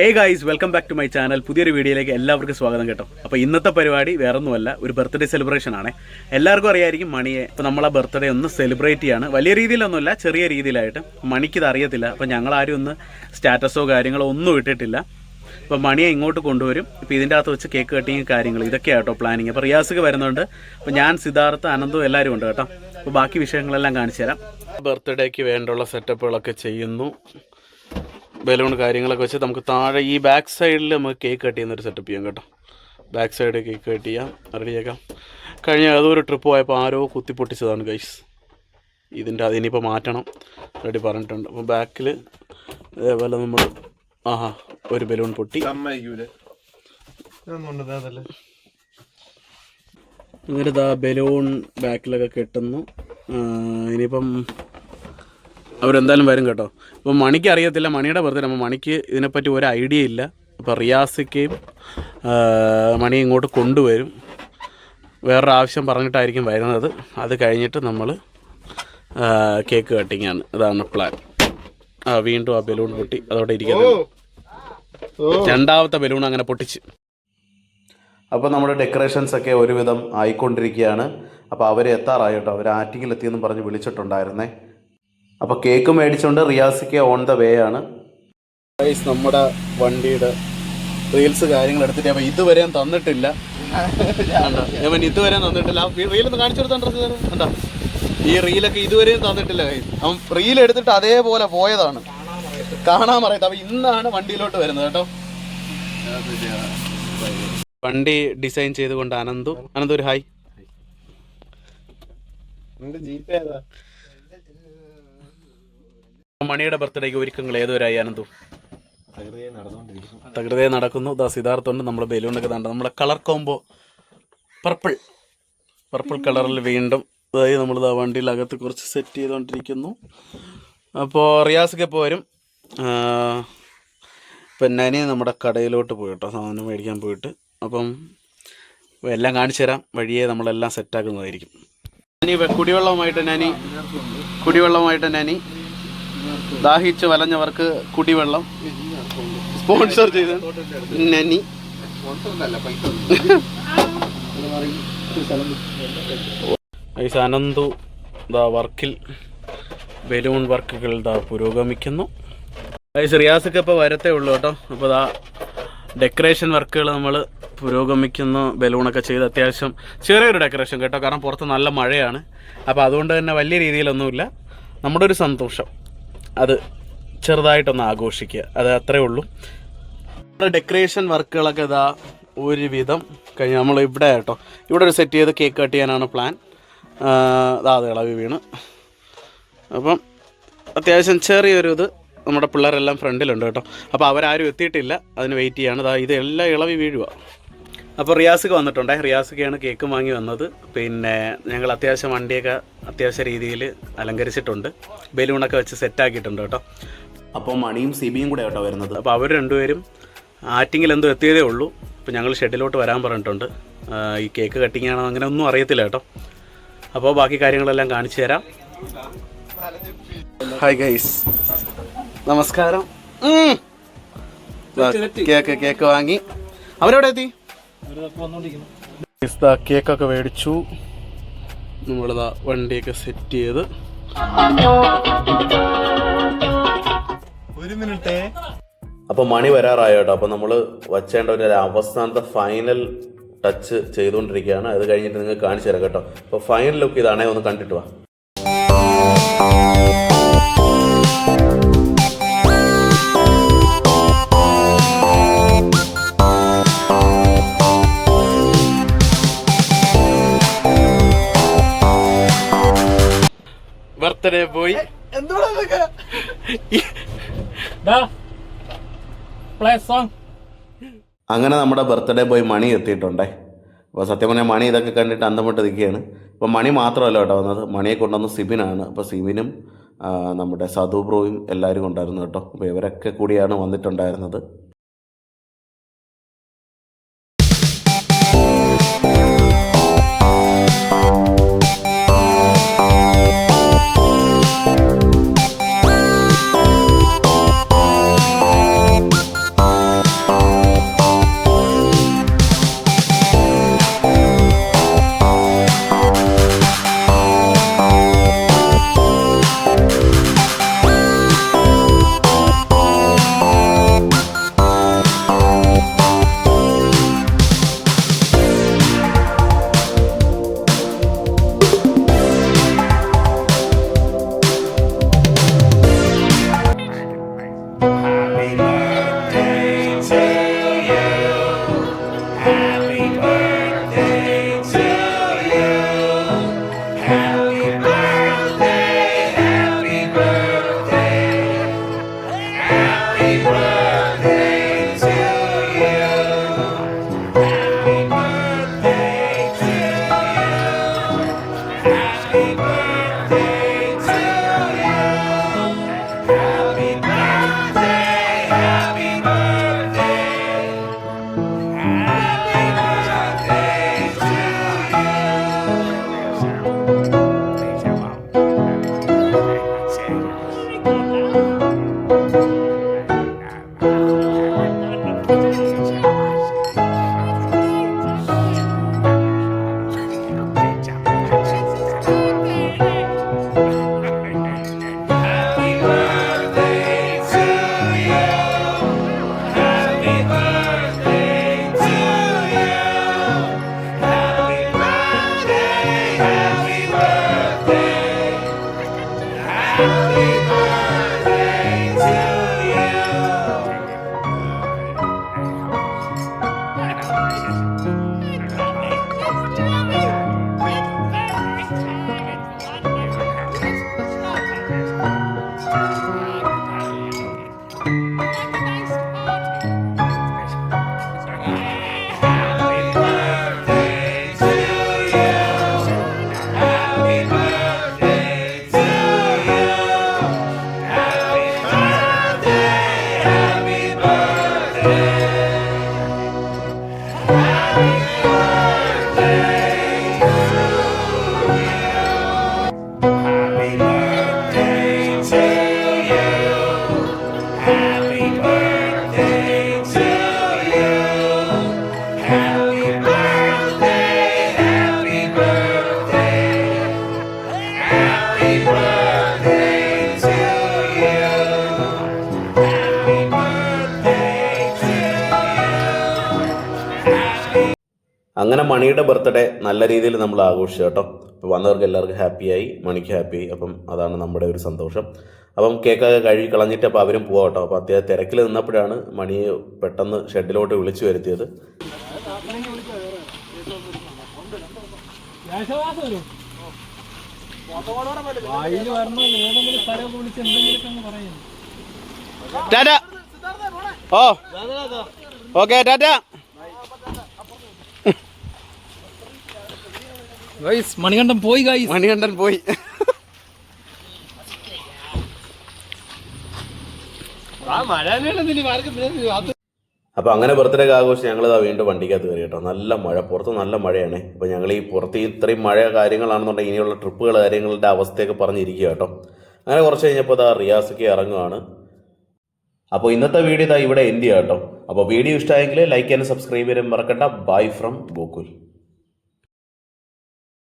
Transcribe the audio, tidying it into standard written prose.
Hey guys, welcome back to my channel. പുതിയൊരു വീഡിയോയിലേക്ക് എല്ലാവർക്കും സ്വാഗതം കേട്ടോ. അപ്പോൾ ഇന്നത്തെ പരിപാടി വേറൊന്നുമല്ല, ഒരു ബർത്ത്ഡേ സെലിബ്രേഷൻ ആണ്. എല്ലാവർക്കും അറിയായിരിക്കും മണിയെ. ഇപ്പോൾ നമ്മളെ ബർത്ത്ഡേ ഒന്ന് സെലിബ്രേറ്റ് ചെയ്യാണ്. വലിയ രീതിയിലൊന്നുമില്ല, ചെറിയ രീതിയിലായിട്ട്. മണിക്കിത് അറിയത്തില്ല. അപ്പോൾ ഞങ്ങളാരും ഒന്ന് സ്റ്റാറ്റസോ കാര്യങ്ങളോ ഒന്നും ഇട്ടിട്ടില്ല. അപ്പോൾ മണിയെ ഇങ്ങോട്ട് കൊണ്ടുവരും. ഇപ്പോൾ ഇതിൻ്റെ അകത്ത് വെച്ച് കേക്ക് കട്ടിങ് കാര്യങ്ങൾ ഇതൊക്കെയാണ് കേട്ടോ പ്ലാനിങ്. അപ്പോൾ റിയാസൊക്കെ വരുന്നുണ്ട്. അപ്പോൾ ഞാൻ, സിദ്ധാർത്ഥ, അനന്തു എല്ലാവരും ഉണ്ട് കേട്ടോ. അപ്പോൾ ബാക്കി വിഷയങ്ങളെല്ലാം കാണിച്ചു തരാം. ബർത്ത്ഡേക്ക് വേണ്ടുള്ള സെറ്റപ്പുകളൊക്കെ ചെയ്യുന്നു. ബലൂൺ കാര്യങ്ങളൊക്കെ വെച്ച് നമുക്ക് താഴെ ഈ ബാക്ക് സൈഡിൽ നമുക്ക് കേക്ക് കട്ട് ചെയ്യുന്നൊരു സെറ്റപ്പ് ചെയ്യാം കേട്ടോ. ബാക്ക് സൈഡ് കേക്ക് കട്ട് ചെയ്യാം, റെഡിയാക്കാം. കഴിഞ്ഞ അതൊരു ട്രിപ്പ് പോയപ്പോൾ ആരോ കുത്തിപ്പൊട്ടിച്ചതാണ് ഗൈസ്. അതിനിപ്പോൾ മാറ്റണം, റെഡി പറഞ്ഞിട്ടുണ്ട്. അപ്പോൾ ബാക്കിൽ അതേപോലെ നമ്മൾ ഒരു ബലൂൺ പൊട്ടി. അങ്ങനെ ബലൂൺ ബാക്കിലൊക്കെ കെട്ടുന്നു. ഇനിയിപ്പം അവരെന്തായാലും വരും കേട്ടോ. അപ്പോൾ മണിക്ക് അറിയത്തില്ല, മണിയുടെ ബർത്ത്ഡേ. അപ്പോൾ മണിക്ക് ഇതിനെപ്പറ്റി ഒരു ഐഡിയ ഇല്ല. അപ്പോൾ റിയാസിക്കയും മണി ഇങ്ങോട്ട് കൊണ്ടുവരും. വേറൊരു ആവശ്യം പറഞ്ഞിട്ടായിരിക്കും വരുന്നത്. അത് കഴിഞ്ഞിട്ട് നമ്മൾ കേക്ക് കട്ടിങ്ങാണ്. അതാണ് പ്ലാൻ. വീണ്ടും ആ ബലൂൺ പൊട്ടി അതോടെ ഇരിക്കുന്നത്. രണ്ടാമത്തെ ബലൂൺ അങ്ങനെ പൊട്ടിച്ച്. അപ്പോൾ നമ്മുടെ ഡെക്കറേഷൻസൊക്കെ ഒരുവിധം ആയിക്കൊണ്ടിരിക്കുകയാണ്. അപ്പോൾ അവർ എത്താറായി കേട്ടോ. അവർ ആറ്റിങ്ങിലെത്തിയെന്ന് പറഞ്ഞ് വിളിച്ചിട്ടുണ്ടായിരുന്നേ. അപ്പോൾ കേക്ക് മേടിച്ചുകൊണ്ട് റിയാസിക്ക് ഓൺ ദ വേ ആണ്. നമ്മുടെ വണ്ടിയുടെ റീൽസ് കാര്യങ്ങൾ എടുത്തിട്ട് അവൻ ഇതുവരെ തന്നിട്ടില്ല. ഇതുവരെ തന്നിട്ടില്ല. ആ റീലൊന്ന് കാണിച്ചു കൊടുത്താ. ഈ റീലൊക്കെ ഇതുവരെയും തന്നിട്ടില്ല. അവൻ റീൽ എടുത്തിട്ട് അതേപോലെ പോയതാണ്. കാണാൻ പറയത്ത. അപ്പൊ ഇന്നാണ് വണ്ടിയിലോട്ട് വരുന്നത് കേട്ടോ. വണ്ടി ഡിസൈൻ ചെയ്തുകൊണ്ട് അനന്തു ഒരു ഹായ്. മണിയുടെ ബർത്ത്ഡേക്ക് ഒരുക്കങ്ങൾ ഏതുവരായി അനന്തു? തകൃതയെ നടക്കുന്നു. സിദ്ധാർത്ഥുണ്ട്. നമ്മുടെ ബലൂണൊക്കെ തണ്ട. നമ്മുടെ കളർ കോംബോ പർപ്പിൾ കളറിൽ വീണ്ടും അതായത് നമ്മൾ വണ്ടിയിലകത്ത് കുറച്ച് സെറ്റ് ചെയ്തുകൊണ്ടിരിക്കുന്നു. അപ്പോൾ റിയാസൊക്കെ ഇപ്പോൾ വരും. പിന്നെ നനി നമ്മുടെ കടയിലോട്ട് പോയി കേട്ടോ, സാധനം മേടിക്കാൻ പോയിട്ട്. അപ്പം എല്ലാം കാണിച്ചു തരാം. വഴിയെ നമ്മളെല്ലാം സെറ്റാക്കുന്നതായിരിക്കും. കുടിവെള്ളമായിട്ട് നനി ദാഹിച്ച് വലഞ്ഞവർക്ക് കുടിവെള്ളം സ്പോൺസർ ചെയ്ത് നനി. അനന്തു വർക്കിൽ ബലൂൺ വർക്കുകൾ പുരോഗമിക്കുന്നു. റിയാസൊക്കെ ഇപ്പോൾ വരത്തേ ഉള്ളൂ കേട്ടോ. അപ്പോൾ ഡെക്കറേഷൻ വർക്കുകൾ നമ്മൾ പുരോഗമിക്കുന്നു. ബലൂണൊക്കെ ചെയ്ത് അത്യാവശ്യം ചെറിയൊരു ഡെക്കറേഷൻ കേട്ടോ. കാരണം പുറത്ത് നല്ല മഴയാണ്. അപ്പോൾ അതുകൊണ്ട് തന്നെ വലിയ രീതിയിലൊന്നുമില്ല. നമ്മുടെ ഒരു സന്തോഷം അത് ചെറുതായിട്ടൊന്ന് ആഘോഷിക്കുക, അത് അത്രേ ഉള്ളൂ. ഡെക്കറേഷൻ വർക്കുകളൊക്കെ ഒരുവിധം കഴിഞ്ഞ് നമ്മൾ ഇവിടെ കേട്ടോ. ഇവിടെ ഒരു സെറ്റ് ചെയ്ത് കേക്ക് കട്ട് ചെയ്യാനാണ് പ്ലാൻ. അത് ഇളവി വീണ്. അപ്പം അത്യാവശ്യം ചെറിയൊരു ഇത് നമ്മുടെ പിള്ളേരെല്ലാം ഫ്രണ്ടിലുണ്ട് കേട്ടോ. അപ്പോൾ അവരാരും എത്തിയിട്ടില്ല, അതിന് വെയിറ്റ് ചെയ്യാണ്. ഇത് എല്ലാം ഇളവി വീഴുക. അപ്പോൾ റിയാസൊക്കെ വന്നിട്ടുണ്ടേ. റിയാസൊക്കെയാണ് കേക്ക് വാങ്ങി വന്നത്. പിന്നെ ഞങ്ങൾ അത്യാവശ്യം വണ്ടിയൊക്കെ അത്യാവശ്യ രീതിയിൽ അലങ്കരിച്ചിട്ടുണ്ട്. ബലൂണൊക്കെ വെച്ച് സെറ്റാക്കിയിട്ടുണ്ട് കേട്ടോ. അപ്പോൾ മണിയും സിബിയും കൂടെ കേട്ടോ വരുന്നത്. അപ്പോൾ അവർ രണ്ടുപേരും ആറ്റിങ്ങിൽ എന്തോ എത്തിയതേ ഉള്ളൂ. അപ്പോൾ ഞങ്ങൾ ഷെഡിലോട്ട് വരാൻ പറഞ്ഞിട്ടുണ്ട്. ഈ കേക്ക് കട്ടിങ്ങാണോ അങ്ങനെ ഒന്നും അറിയത്തില്ല കേട്ടോ. അപ്പോൾ ബാക്കി കാര്യങ്ങളെല്ലാം കാണിച്ചു തരാം. ഹായ് ഗൈസ്, നമസ്കാരം. കേക്ക് വാങ്ങി. അവരെവിടെ എത്തി? കേക്കൊക്കെ മേടിച്ചു. നമ്മളിതാ വണ്ടിയൊക്കെ സെറ്റ് ചെയ്ത്. ഒരു മിനിറ്റ്. അപ്പോൾ മണി വരാറായോ കേട്ടോ. അപ്പോൾ നമ്മൾ വച്ചേണ്ട ഒരു അവസാനത്തെ ഫൈനൽ ടച്ച് ചെയ്തുകൊണ്ടിരിക്കുകയാണ്. അത് കഴിഞ്ഞിട്ട് നിങ്ങൾക്ക് കാണിച്ചു തരാം കേട്ടോ. അപ്പോൾ ഫൈനൽ ലുക്ക് ഇതാണേ, ഒന്ന് കണ്ടിട്ട് വാ. ബർത്ത്ഡേ പോയി. അങ്ങനെ നമ്മുടെ ബർത്ത്ഡേ ബോയ് മണി എത്തിയിട്ടുണ്ടേ. അപ്പോൾ സത്യം പറഞ്ഞാൽ മണി ഇതൊക്കെ കണ്ടിട്ട് അന്തമിട്ട് നിൽക്കുകയാണ്. അപ്പോൾ മണി മാത്രമല്ല കേട്ടോ വന്നത്, മണിയെ കൊണ്ടുവന്ന് സിബിനാണ്. അപ്പോൾ സിബിനും നമ്മുടെ സദു ബ്രോയും എല്ലാവരും ഉണ്ടായിരുന്നു കേട്ടോ. അപ്പോൾ ഇവരൊക്കെ കൂടിയാണ് വന്നിട്ടുണ്ടായിരുന്നത്. അങ്ങനെ മണിയുടെ ബർത്ത്ഡേ നല്ല രീതിയിൽ നമ്മൾ ആഘോഷിച്ചു കേട്ടോ. അപ്പോൾ വന്നവർക്ക് എല്ലാവർക്കും ഹാപ്പിയായി, മണിക്ക് ഹാപ്പിയായി. അപ്പം അതാണ് നമ്മുടെ ഒരു സന്തോഷം. അപ്പം കേക്കൊക്കെ കഴുകി കളഞ്ഞിട്ട് അപ്പോൾ അവരും പോവാം കേട്ടോ. അപ്പോൾ അത്യാവശ്യം തിരക്കിൽ നിന്നപ്പോഴാണ് മണിയെ പെട്ടെന്ന് ഷെഡിലോട്ട് വിളിച്ചു വരുത്തിയത്. ടാറ്റ. ഓ ഓക്കെ ടാറ്റ. മണികണ്ഠൻ പോയി, മണികണ്ഠൻ പോയി. അപ്പോൾ അങ്ങനെ ബർത്ത്ഡേ ആഘോഷിച്ച് ഞങ്ങളിതാ വീണ്ടും വണ്ടിക്കകത്ത് കയറി കേട്ടോ. നല്ല മഴ, പുറത്ത് നല്ല മഴയാണ്. അപ്പോൾ ഞങ്ങൾ ഈ പുറത്ത് ഇത്രയും മഴ കാര്യങ്ങളാണെന്നുണ്ടെങ്കിൽ ഇനിയുള്ള ട്രിപ്പുകൾ കാര്യങ്ങളുടെ അവസ്ഥയൊക്കെ പറഞ്ഞിരിക്കുക കേട്ടോ. അങ്ങനെ കുറച്ച് കഴിഞ്ഞപ്പോൾ ഇതാ റിയാസൊക്കെ ഇറങ്ങുകയാണ്. അപ്പോൾ ഇന്നത്തെ വീഡിയോ ഇതാ ഇവിടെ എൻഡ് ചെയ്യാം കേട്ടോ. അപ്പോൾ വീഡിയോ ഇഷ്ടമായെങ്കിൽ ലൈക്ക് ചെയ്യാനും സബ്സ്ക്രൈബ് ചെയ്യാനും മറക്കണ്ട. Bye from Gokul.